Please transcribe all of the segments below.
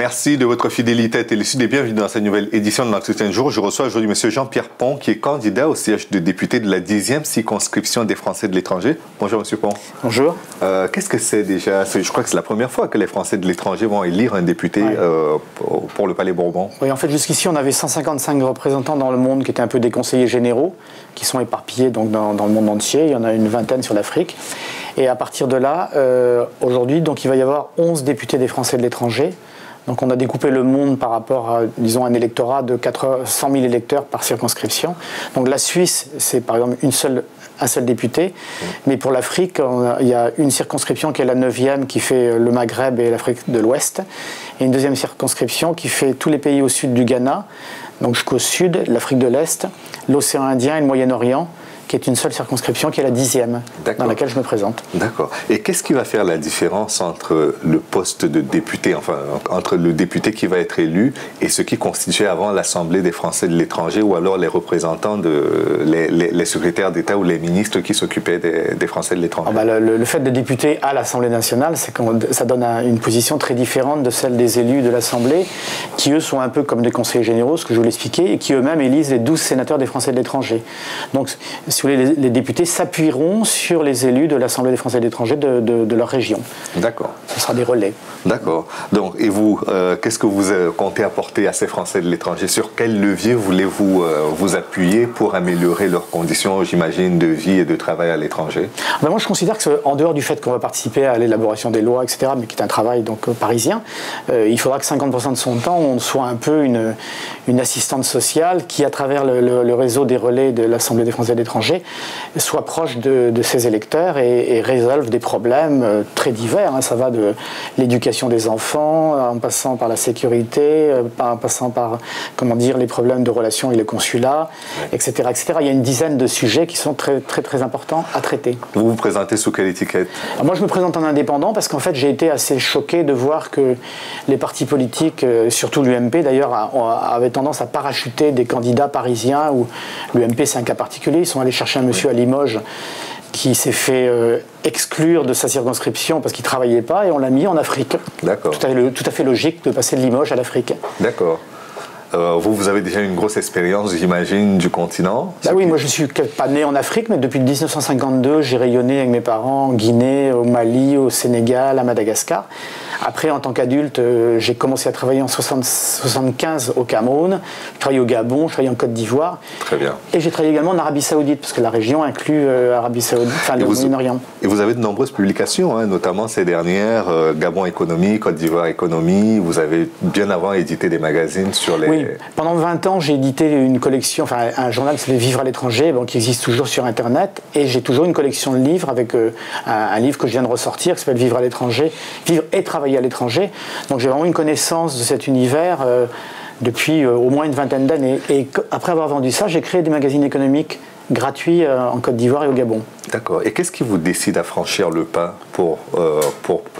Merci de votre fidélité à Télésud et bienvenue dans cette nouvelle édition de l'Entretien du jour. Je reçois aujourd'hui M. Jean-Pierre Pont, qui est candidat au siège de député de la 10e circonscription des Français de l'étranger. Bonjour M. Pont. Bonjour. Qu'est-ce que c'est déjà? Je crois que c'est la première fois que les Français de l'étranger vont élire un député pour le Palais Bourbon. Oui, en fait, jusqu'ici, on avait 155 représentants dans le monde qui étaient un peu des conseillers généraux, qui sont éparpillés donc, dans le monde entier. Il y en a une vingtaine sur l'Afrique. Et à partir de là, aujourd'hui, donc, il va y avoir 11 députés des Français de l'étranger. Donc on a découpé le monde par rapport à, disons, un électorat de 100 000 électeurs par circonscription. Donc la Suisse, c'est par exemple un seul député. Mais pour l'Afrique, il y a une circonscription qui est la 9e, qui fait le Maghreb et l'Afrique de l'Ouest. Et une deuxième circonscription qui fait tous les pays au sud du Ghana, donc jusqu'au sud, l'Afrique de l'Est, l'océan Indien et le Moyen-Orient, qui est une seule circonscription, qui est la 10e, dans laquelle je me présente. D'accord. Et qu'est-ce qui va faire la différence entre le poste de député, enfin, entre le député qui va être élu et ce qui constituait avant l'Assemblée des Français de l'étranger, ou alors les représentants, les secrétaires d'État ou les ministres qui s'occupaient des Français de l'étranger? Le fait de député à l'Assemblée nationale, c'est que ça donne une position très différente de celle des élus de l'Assemblée, qui eux sont un peu comme des conseillers généraux, ce que je vous l'expliquais, et qui eux-mêmes élisent les 12 sénateurs des Français de l'étranger. Donc, si vous voulez, les députés s'appuieront sur les élus de l'Assemblée des Français de l'étranger de leur région. D'accord. Ce sera des relais. D'accord. Donc, et vous, qu'est-ce que vous comptez apporter à ces Français de l'étranger? Sur quel levier voulez-vous vous appuyer pour améliorer leurs conditions, j'imagine, de vie et de travail à l'étranger? Ben moi, je considère qu'en dehors du fait qu'on va participer à l'élaboration des lois, etc., mais qui est un travail donc, parisien, il faudra que 50% de son temps, on soit un peu une assistante sociale qui, à travers le réseau des relais de l'Assemblée des Français de l'étranger, soit proche de ses électeurs et résolve des problèmes très divers. Ça va de l'éducation des enfants, en passant par la sécurité, en passant par, comment dire, les problèmes de relations avec les consulats, etc., etc. Il y a une dizaine de sujets qui sont très, très, très importants à traiter. Vous vous présentez sous quelle étiquette? Alors moi, je me présente en indépendant parce qu'en fait, j'ai été assez choqué de voir que les partis politiques, surtout l'UMP d'ailleurs, avaient tendance à parachuter des candidats parisiens, où l'UMP, c'est un cas particulier. Ils sont allés chercher un monsieur à Limoges qui s'est fait exclure de sa circonscription parce qu'il ne travaillait pas, et on l'a mis en Afrique. D'accord. Tout à fait logique de passer de Limoges à l'Afrique. D'accord. Vous avez déjà une grosse expérience, j'imagine, du continent? Bah oui, moi je ne suis pas né en Afrique, mais depuis 1952, j'ai rayonné avec mes parents en Guinée, au Mali, au Sénégal, à Madagascar. Après, en tant qu'adulte, j'ai commencé à travailler en 1975 au Cameroun, je travaillé au Gabon, je travaillé en Côte d'Ivoire. Très bien. Et j'ai travaillé également en Arabie Saoudite, parce que la région inclut Arabie Saoudite, enfin le Moyen-Orient. Et vous avez de nombreuses publications, notamment ces dernières, Gabon Économie, Côte d'Ivoire Économie. Vous avez bien avant édité des magazines sur les... Oui, pendant 20 ans, j'ai édité une collection, enfin un journal qui s'appelait Vivre à l'étranger, qui existe toujours sur Internet, et j'ai toujours une collection de livres avec un livre que je viens de ressortir qui s'appelle Vivre à l'étranger, Vivre et travailler à l'étranger. Donc j'ai vraiment une connaissance de cet univers depuis au moins une vingtaine d'années. Et après avoir vendu ça, j'ai créé des magazines économiques gratuits en Côte d'Ivoire et au Gabon. D'accord. Et qu'est-ce qui vous décide à franchir le pas pour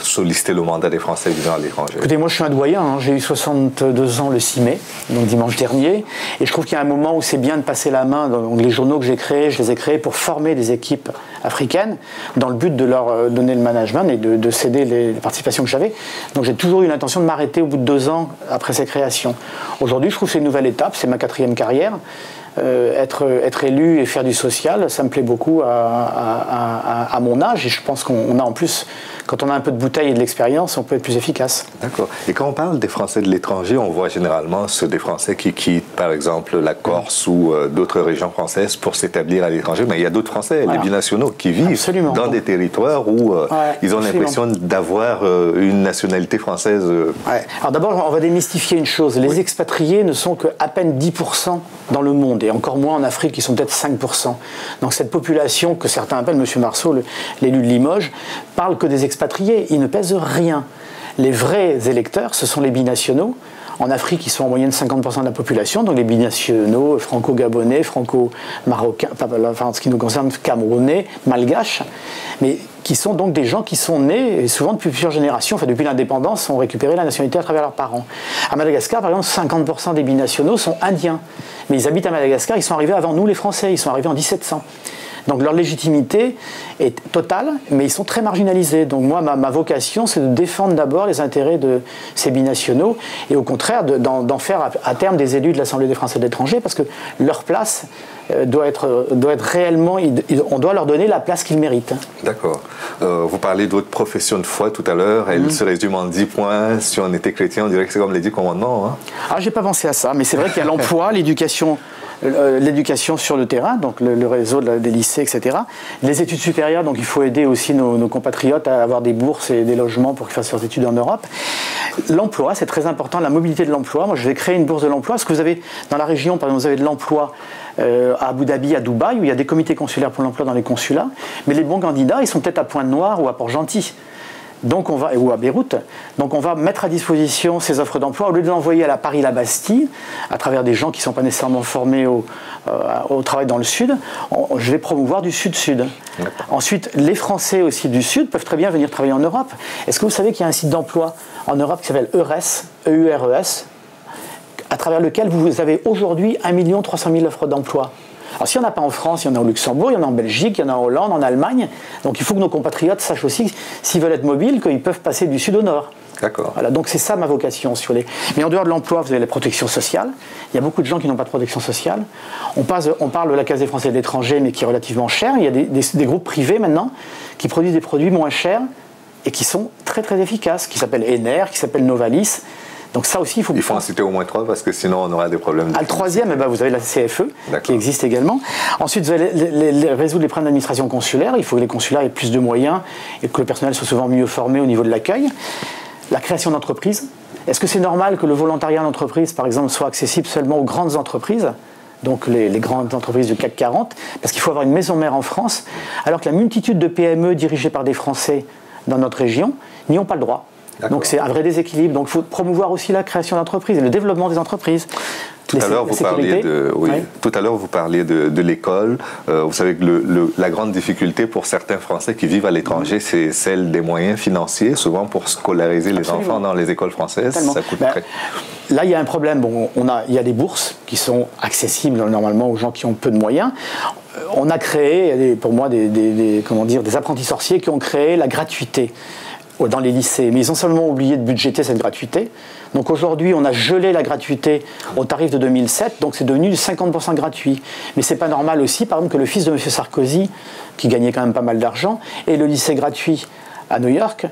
solliciter le mandat des Français vivant à l'étranger? Écoutez, moi je suis un doyen, j'ai eu 62 ans le 6 mai, donc dimanche dernier, et je trouve qu'il y a un moment où c'est bien de passer la main. Donc les journaux que j'ai créés, je les ai créés pour former des équipes africaines, dans le but de leur donner le management et de céder les participations que j'avais. Donc j'ai toujours eu l'intention de m'arrêter au bout de 2 ans après ces créations. Aujourd'hui, je trouve que c'est une nouvelle étape, c'est ma 4e carrière. Être élu et faire du social, ça me plaît beaucoup à mon âge, et je pense qu'on a en plus, quand on a un peu de bouteille et de l'expérience, on peut être plus efficace. D'accord. Et quand on parle des Français de l'étranger, on voit généralement ceux des Français qui quittent, par exemple, la Corse ou d'autres régions françaises pour s'établir à l'étranger. Mais il y a d'autres Français, les binationaux, qui vivent dans des territoires où ils ont l'impression d'avoir une nationalité française. Alors d'abord, on va démystifier une chose. Les expatriés ne sont qu'à peine 10% dans le monde, et encore moins en Afrique, qui sont peut-être 5%. Donc cette population que certains appellent, M. Marceau, l'élu de Limoges, parle que des expatriés. Ils ne pèsent rien. Les vrais électeurs, ce sont les binationaux. En Afrique, ils sont en moyenne 50% de la population, donc les binationaux franco-gabonais, franco-marocains, enfin en ce qui nous concerne, camerounais, malgaches, mais qui sont donc des gens qui sont nés, et souvent depuis plusieurs générations, enfin depuis l'indépendance, ont récupéré la nationalité à travers leurs parents. À Madagascar, par exemple, 50% des binationaux sont indiens, mais ils habitent à Madagascar, ils sont arrivés avant nous les Français, ils sont arrivés en 1700. Donc leur légitimité est totale, mais ils sont très marginalisés. Donc moi, ma vocation, c'est de défendre d'abord les intérêts de ces binationaux et au contraire d'en faire à terme des élus de l'Assemblée des Français de l'étranger, parce que leur place doit être réellement, on doit leur donner la place qu'ils méritent. D'accord. Vous parlez de votre profession de foi tout à l'heure, elle se résume en 10 points. Si on était chrétien, on dirait que c'est comme les 10 commandements. Hein. Ah, j'ai pas pensé à ça, mais c'est vrai qu'il y a l'emploi, l'éducation sur le terrain, donc le réseau des lycées, etc. Les études supérieures, donc il faut aider aussi nos compatriotes à avoir des bourses et des logements pour qu'ils fassent leurs études en Europe. L'emploi, c'est très important, la mobilité de l'emploi. Moi, je vais créer une bourse de l'emploi. Est-ce que vous avez, dans la région, par exemple, vous avez de l'emploi à Abu Dhabi, à Dubaï, où il y a des comités consulaires pour l'emploi dans les consulats, mais les bons candidats, ils sont peut-être à Pointe-Noire ou à Port-Gentil. Donc ou à Beyrouth. Donc on va mettre à disposition ces offres d'emploi, au lieu de l'envoyer à la Paris-la-Bastille, à travers des gens qui ne sont pas nécessairement formés au travail dans le Sud, je vais promouvoir du Sud-Sud. Ensuite, les Français aussi du Sud peuvent très bien venir travailler en Europe. Est-ce que vous savez qu'il y a un site d'emploi en Europe qui s'appelle EURES, E-U-R-E-S, à travers lequel vous avez aujourd'hui 1 300 000 offres d'emploi. Alors s'il n'y en a pas en France, il y en a au Luxembourg, il y en a en Belgique, il y en a en Hollande, en Allemagne. Donc il faut que nos compatriotes sachent aussi, s'ils veulent être mobiles, qu'ils peuvent passer du sud au nord. D'accord. Voilà, donc c'est ça ma vocation. Mais en dehors de l'emploi, vous avez la protection sociale. Il y a beaucoup de gens qui n'ont pas de protection sociale. On parle de la Caisse des Français de l'étranger, mais qui est relativement chère. Il y a des groupes privés maintenant qui produisent des produits moins chers et qui sont très très efficaces, qui s'appellent Ener, qui s'appellent Novalis. Donc ça aussi, il faut en citer au moins 3 parce que sinon on aura des problèmes. Le troisième, vous avez la CFE qui existe également. Ensuite, vous allez résoudre les problèmes d'administration consulaire. Il faut que les consulats aient plus de moyens et que le personnel soit souvent mieux formé au niveau de l'accueil. La création d'entreprises. Est-ce que c'est normal que le volontariat d'entreprise, par exemple, soit accessible seulement aux grandes entreprises, donc les grandes entreprises du CAC 40, parce qu'il faut avoir une maison mère en France, alors que la multitude de PME dirigées par des Français dans notre région n'y ont pas le droit. Donc c'est un vrai déséquilibre. Donc il faut promouvoir aussi la création d'entreprises et le développement des entreprises. Tout à l'heure, vous parliez de l'école. Vous savez que la grande difficulté pour certains Français qui vivent à l'étranger, c'est celle des moyens financiers. Souvent, pour scolariser les enfants dans les écoles françaises, ça coûte très... Là, il y a un problème. Bon, il y a des bourses qui sont accessibles normalement aux gens qui ont peu de moyens. On a créé, pour moi, des apprentis sorciers qui ont créé la gratuité dans les lycées, mais ils ont seulement oublié de budgéter cette gratuité. Donc aujourd'hui, on a gelé la gratuité au tarif de 2007, donc c'est devenu 50% gratuit. Mais c'est pas normal aussi, par exemple, que le fils de M. Sarkozy, qui gagnait quand même pas mal d'argent, ait le lycée gratuit à New York,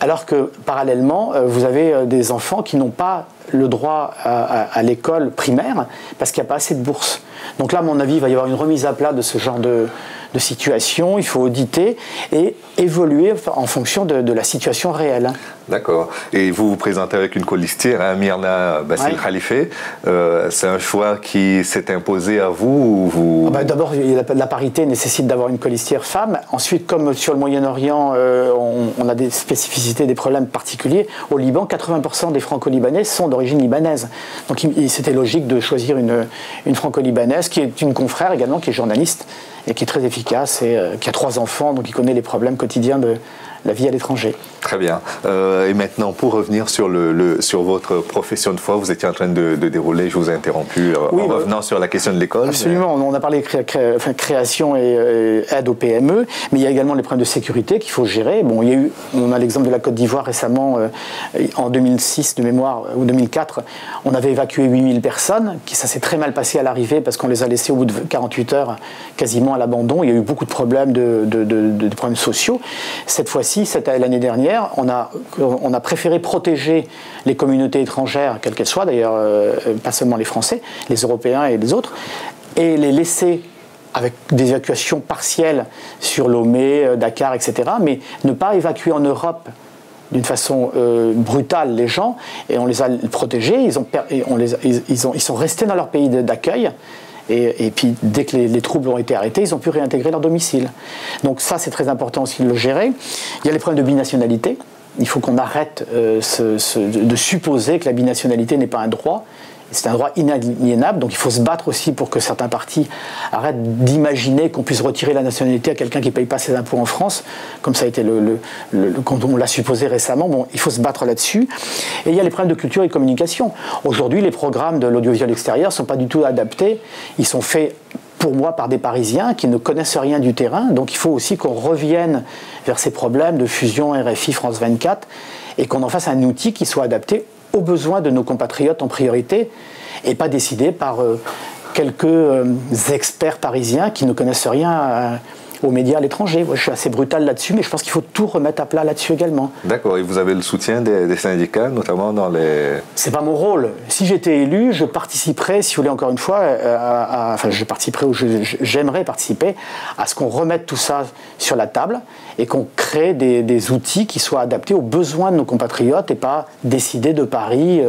alors que parallèlement, vous avez des enfants qui n'ont pas le droit à l'école primaire parce qu'il n'y a pas assez de bourses. Donc là, à mon avis, il va y avoir une remise à plat de ce genre de situation. Il faut auditer et évoluer en fonction de la situation réelle. D'accord. Et vous vous présentez avec une colistière, hein, Myrna Bassil Khalife. C'est un choix qui s'est imposé à vous, ou vous... D'abord, la parité nécessite d'avoir une colistière femme. Ensuite, comme sur le Moyen-Orient, on a des spécificités, des problèmes particuliers. Au Liban, 80% des franco-libanais sont d'origine libanaise. Donc c'était logique de choisir une franco-libanaise qui est une confrère également, qui est journaliste et qui est très efficace et qui a 3 enfants, donc qui connaît les problèmes quotidiens de la vie à l'étranger. Très bien. Et maintenant, pour revenir sur votre profession de foi, vous étiez en train de dérouler, je vous ai interrompu, en revenant sur la question de l'école. Absolument, on a parlé de création et aide aux PME, mais il y a également les problèmes de sécurité qu'il faut gérer. Bon, on a l'exemple de la Côte d'Ivoire récemment, en 2006 de mémoire, ou 2004, on avait évacué 8000 personnes, ça s'est très mal passé à l'arrivée parce qu'on les a laissés au bout de 48 heures quasiment à l'abandon. Il y a eu beaucoup de problèmes, de problèmes sociaux. Cette fois-ci, l'année dernière, on a préféré protéger les communautés étrangères, quelles qu'elles soient d'ailleurs, pas seulement les Français, les Européens et les autres, et les laisser avec des évacuations partielles sur Lomé, Dakar, etc., mais ne pas évacuer en Europe d'une façon brutale les gens, et on les a protégés, ils sont restés dans leur pays d'accueil. Et puis, dès que les troubles ont été arrêtés, ils ont pu réintégrer leur domicile. Donc ça, c'est très important aussi de le gérer. Il y a les problèmes de binationalité. Il faut qu'on arrête de supposer que la binationalité n'est pas un droit. C'est un droit inaliénable, donc il faut se battre aussi pour que certains partis arrêtent d'imaginer qu'on puisse retirer la nationalité à quelqu'un qui ne paye pas ses impôts en France, comme ça a été quand on l'a supposé récemment. Bon, il faut se battre là-dessus. Et il y a les problèmes de culture et de communication. Aujourd'hui, les programmes de l'audiovisuel extérieur ne sont pas du tout adaptés. Ils sont faits pour moi, par des Parisiens qui ne connaissent rien du terrain. Donc il faut aussi qu'on revienne vers ces problèmes de fusion RFI France 24 et qu'on en fasse un outil qui soit adapté aux besoins de nos compatriotes en priorité et pas décidé par quelques experts parisiens qui ne connaissent rien aux médias à l'étranger. Je suis assez brutal là-dessus, mais je pense qu'il faut tout remettre à plat là-dessus également. D'accord. Et vous avez le soutien des syndicats, notamment dans les... C'est pas mon rôle. Si j'étais élu, je participerais, si vous voulez, encore une fois, je participerais ou j'aimerais participer à ce qu'on remette tout ça sur la table et qu'on crée des outils qui soient adaptés aux besoins de nos compatriotes et pas décidés de Paris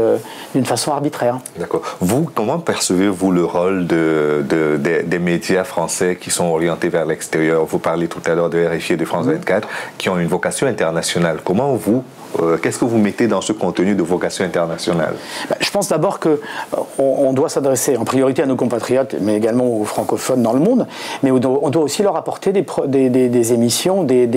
d'une façon arbitraire. D'accord. Vous, comment percevez-vous le rôle des médias français qui sont orientés vers l'extérieur? Vous parlez tout à l'heure de RFI et de France 24 qui ont une vocation internationale. Comment qu'est-ce que vous mettez dans ce contenu de vocation internationale? Je pense d'abord qu'on doit s'adresser en priorité à nos compatriotes, mais également aux francophones dans le monde, mais on doit aussi leur apporter des émissions, des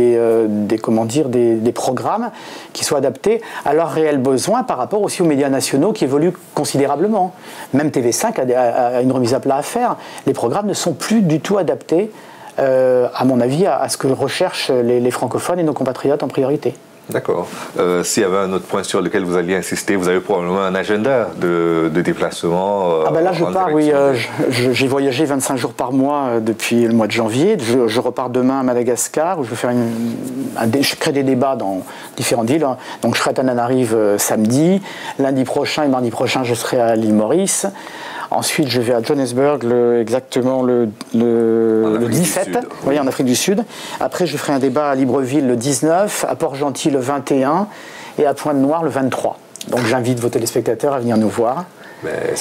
programmes qui soient adaptés à leurs réels besoins par rapport aussi aux médias nationaux qui évoluent considérablement. Même TV5 a une remise à plat à faire. Les programmes ne sont plus du tout adaptés, à mon avis, à ce que recherchent les francophones et nos compatriotes en priorité. D'accord. S'il y avait un autre point sur lequel vous alliez insister, vous avez probablement un agenda de déplacement. Là, je pars, oui. J'ai voyagé 25 jours par mois depuis le mois de janvier. Je repars demain à Madagascar où je vais faire je crée des débats dans différentes villes. Donc, je serai à Tananarive samedi. Lundi prochain et mardi prochain, je serai à l'île Maurice. Ensuite, je vais à Johannesburg exactement le 17, oui, en Afrique du Sud. Après, je ferai un débat à Libreville le 19, à Port-Gentil le 21 et à Pointe-Noire le 23. Donc j'invite vos téléspectateurs à venir nous voir.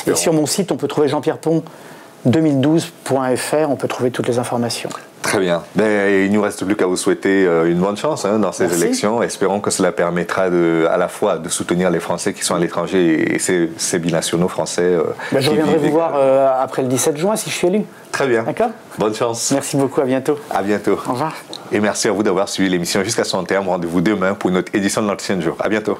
Et sur mon site, on peut trouver jeanpierrepont2012.fr, on peut trouver toutes les informations. Très bien. Il ne nous reste plus qu'à vous souhaiter une bonne chance dans ces élections. Espérons que cela permettra à la fois de soutenir les Français qui sont à l'étranger et ces binationaux français. Je reviendrai vous voir après le 17 juin si je suis élu. Très bien. D'accord. Bonne chance. Merci beaucoup, à bientôt. À bientôt. Au revoir. Et merci à vous d'avoir suivi l'émission jusqu'à son terme. Rendez-vous demain pour une autre édition de l'Entretien du jour. À bientôt.